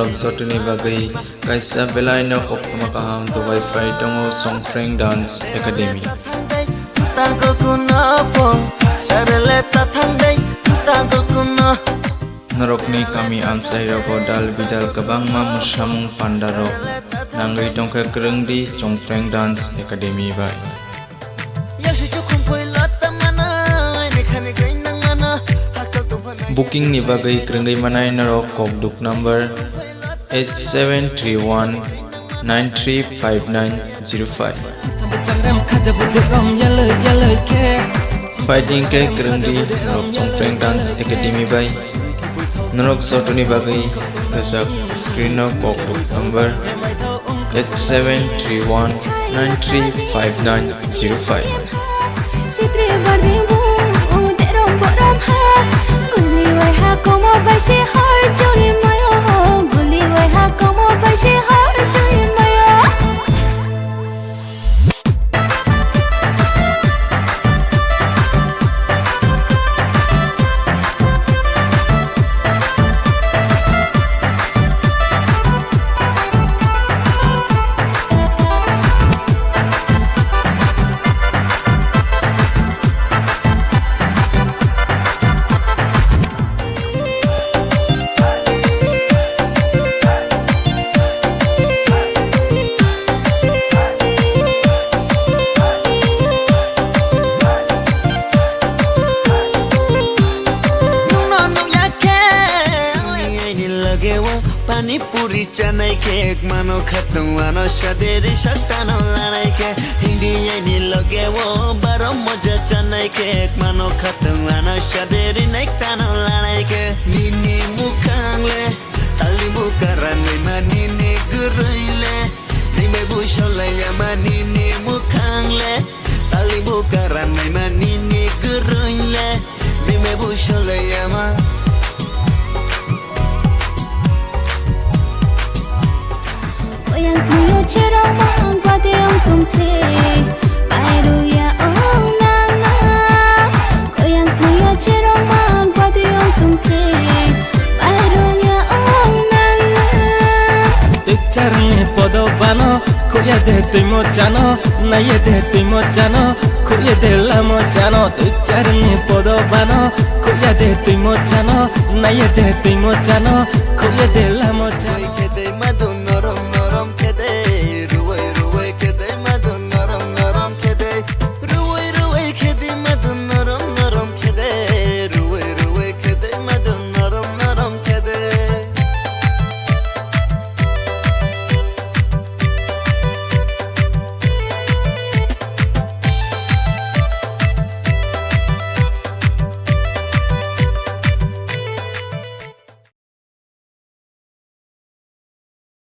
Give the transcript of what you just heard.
Norok Sotuni Bagai Kaisa Belaino Okmakaham to Wi-Fi Tongo CHONGPRENG DANCE ACADEMY Norok ni kami amchai rokgo dal bidal kabangma musamung pandarok nangui Tong Khe Kwrongdi CHONGPRENG DANCE ACADEMY bai Booking ni bagai Kwrongdi manai Norok kokduk number 8731935905 Fighting ke Kwrongdi Norok CHONGPRENG DANCE ACADEMY bai Norok Sotuni bagai kasak screen of kokduk number 8731935905 Pani puri chanai ke mano khatam mano shaderi shaktano lanai ke hindi ni loge wo baro moja chanai ke mano khatam mano shaderi naktano lanai ke nini mukangle tali mukaran ni manini guruile ni me bushola ya manini mukangle tali mukaran ni manini guruile ni me bushola ya ma Cerong mang pati ang tumsi Pairu ya oh nana Koyang kuya cerong mang pati ang tumsi Pairu ya oh nana Tukchari podo bano Kuya de timo chano Naye de timo chano Kuya de lamo chano Tukchari podo bano Kuya de timo chano Naye de timo chano Kuya de lamo chano